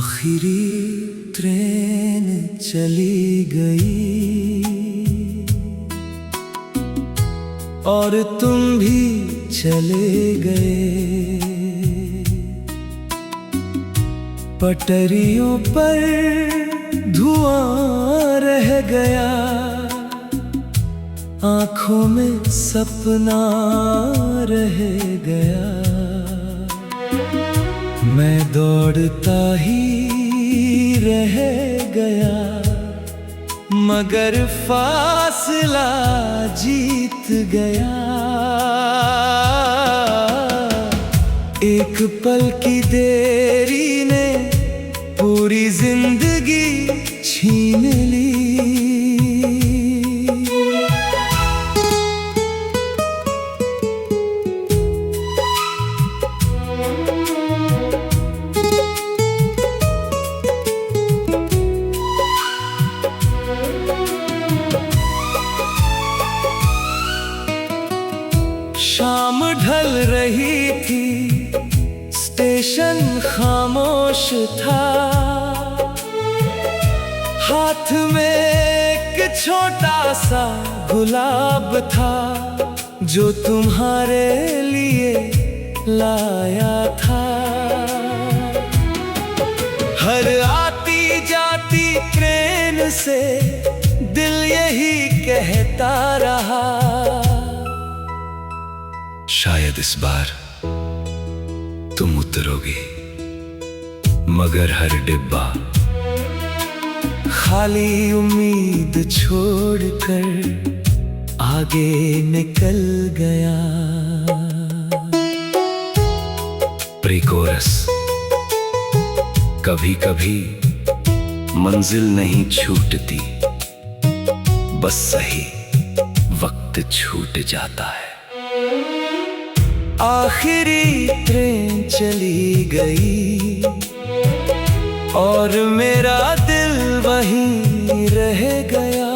आखिरी ट्रेन चली गई और तुम भी चले गए। पटरियों पर धुआं रह गया, आंखों में सपना रह गया। मैं दौड़ता ही रह गया, मगर फासला जीत गया। एक पल की देरी ने पूरी जिंदगी छीन ली। शाम ढल रही थी, स्टेशन खामोश था। हाथ में एक छोटा सा गुलाब था, जो तुम्हारे लिए लाया था। हर आती जाती ट्रेन से दिल यही कहता रहा, शायद इस बार तुम उतरोगी, मगर हर डिब्बा खाली उम्मीद छोड़कर आगे निकल गया। प्री कोरस, कभी कभी मंजिल नहीं छूटती, बस सही वक्त छूट जाता है। आखिरी ट्रेन चली गई और मेरा दिल वहीं रह गया।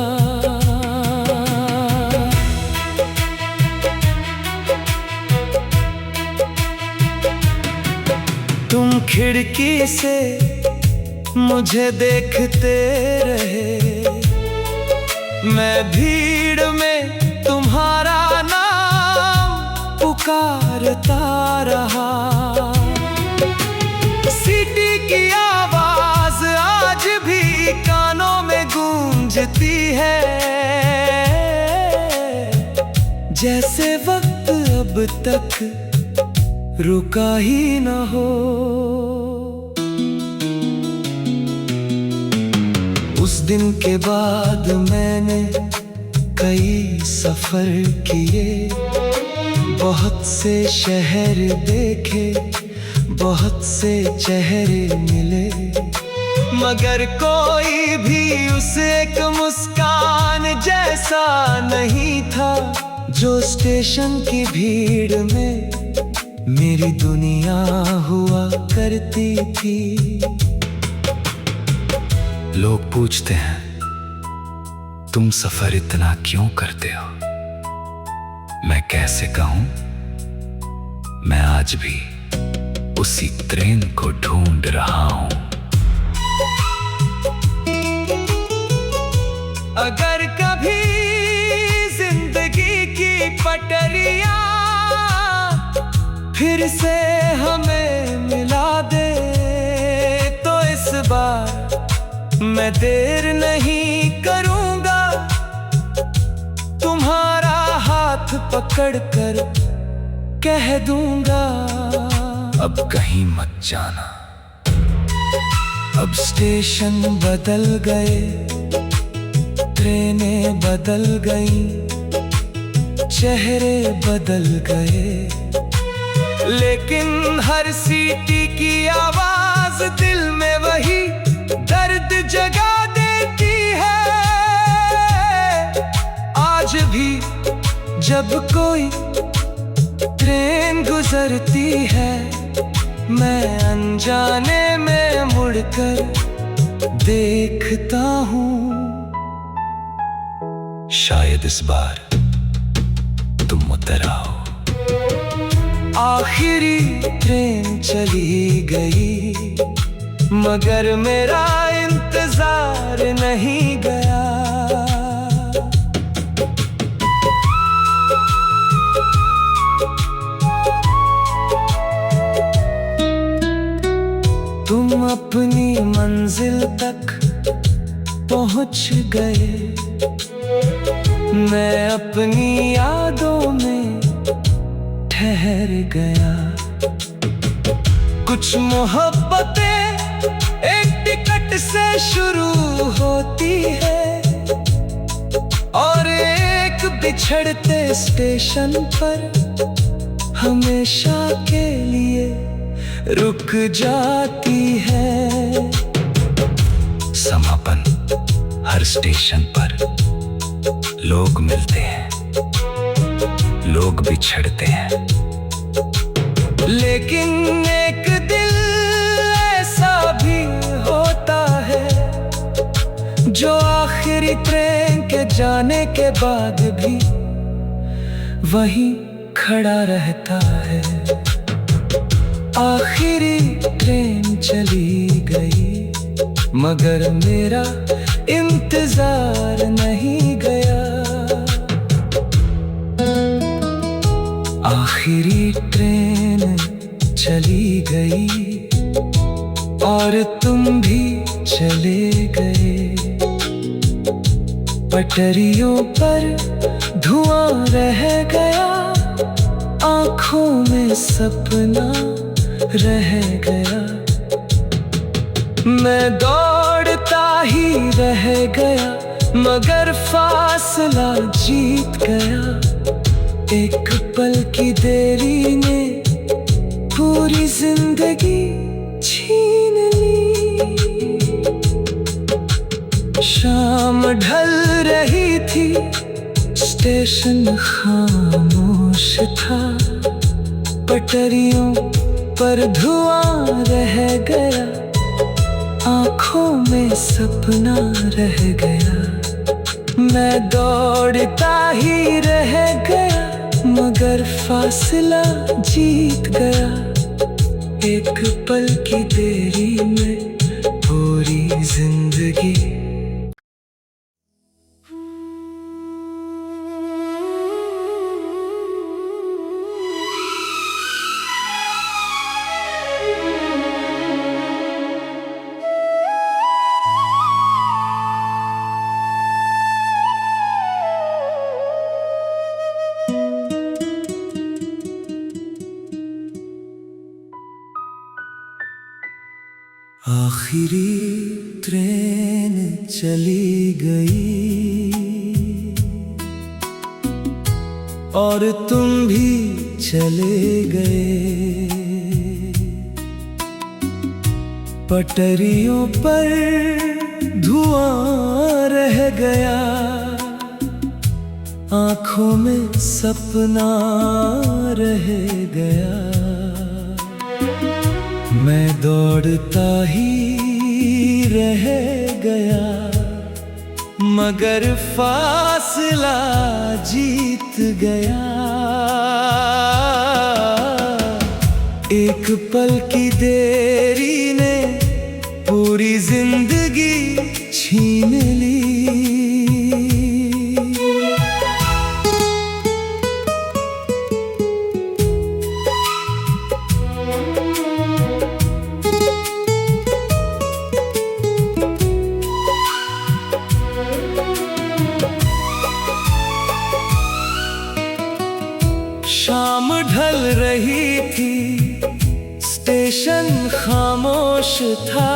तुम खिड़की से मुझे देखते रहे, मैं भीड़ में तुम्हारा पुकारता रहा। सीटी की आवाज आज भी कानों में गूंजती है, जैसे वक्त अब तक रुका ही न हो। उस दिन के बाद मैंने कई सफर किए, बहुत से शहर देखे, बहुत से चेहरे मिले, मगर कोई भी उस एक मुस्कान जैसा नहीं था, जो स्टेशन की भीड़ में मेरी दुनिया हुआ करती थी। लोग पूछते हैं, तुम सफर इतना क्यों करते हो? मैं कैसे कहूं? मैं आज भी उसी ट्रेन को ढूंढ रहा हूं। अगर कभी जिंदगी की पटरियां फिर से हमें मिला दे, तो इस बार मैं देर नहीं करूंगा, तुम्हारा हाथ पकड़कर कह दूंगा, अब कहीं मत जाना। अब स्टेशन बदल गए, ट्रेनें बदल गईं, चेहरे बदल गए, लेकिन हर सीटी की आवाज दिल में वही दर्द जगा देती है। आज भी जब कोई ट्रेन गुजरती है, मैं अनजाने में मुड़कर देखता हूँ, शायद इस बार तुम उतर आओ। आखिरी ट्रेन चली गई, मगर मेरा इंतजार नहीं गया। तुम अपनी मंजिल तक पहुंच गए, मैं अपनी यादों में ठहर गया। कुछ मोहब्बतें एक टिकट से शुरू होती है और एक बिछड़ते स्टेशन पर हमेशा के लिए रुक जाती है। समापन हर स्टेशन पर लोग मिलते हैं, लोग बिछड़ते हैं, लेकिन एक दिल ऐसा भी होता है जो आखिरी ट्रेन के जाने के बाद भी वहीं खड़ा रहता है। आखिरी ट्रेन चली गई मगर मेरा इंतजार नहीं गया। आखिरी ट्रेन चली गई और तुम भी चले गए। पटरियों पर धुआं रह गया, आँखों में सपना रह गया। मैं दौड़ता ही रह गया मगर फासला जीत गया। एक पल की देरी ने पूरी जिंदगी छीन ली। शाम ढल रही थी, स्टेशन खामोश था। पटरियों पर धुआं रह गया, आँखों में सपना रह गया। मैं दौड़ता ही रह गया मगर फासला जीत गया। एक पल की देरी में पूरी जिंदगी। आखिरी ट्रेन चली गई और तुम भी चले गए। पटरियों पर धुआं रह गया, आँखों में सपना रह गया। मैं दौड़ता ही रह गया मगर फासला जीत गया। एक पल की देरी ने पूरी जिंदगी छीन ली। शाम ढल रही थी, स्टेशन खामोश था।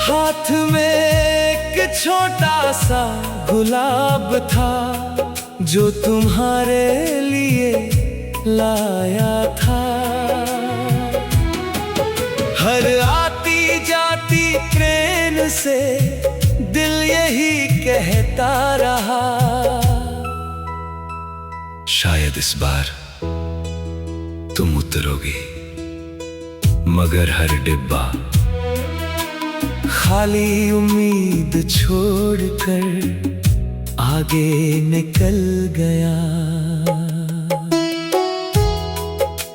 हाथ में एक छोटा सा गुलाब था जो तुम्हारे लिए लाया था। हर आती जाती ट्रेन से दिल यही कहता रहा, शायद इस बार तुम उतरोगे, मगर हर डिब्बा खाली उम्मीद छोड़कर आगे निकल गया।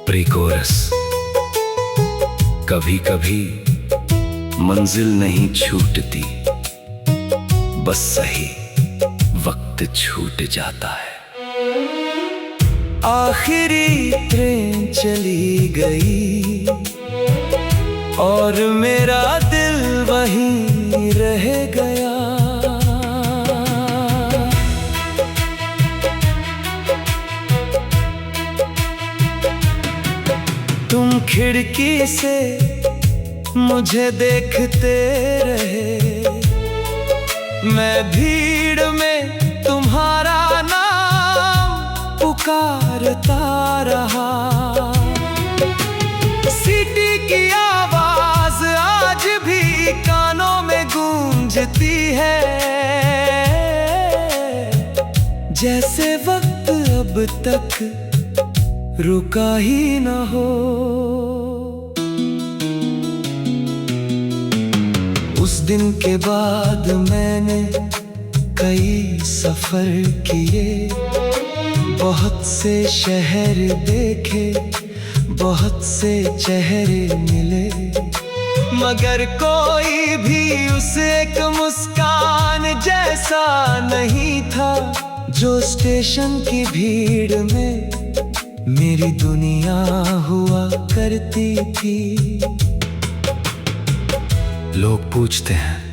प्री कोरस कभी कभी मंजिल नहीं छूटती, बस सही वक्त छूट जाता है। आखिरी ट्रेन चली गई और मेरा दिल वहीं रह गया। तुम खिड़की से मुझे देखते रहे, मैं भीड़ में तुम्हारा नाम पुकारता रहा। सीटी की आवाज आज भी कानों में गूंजती है, जैसे वक्त अब तक रुका ही न हो। उस दिन के बाद मैंने कई सफर किए, बहुत से शहर देखे, बहुत से चेहरे मिले, मगर कोई भी उस एक मुस्कान जैसा नहीं था जो स्टेशन की भीड़ में मेरी दुनिया हुआ करती थी। लोग पूछते हैं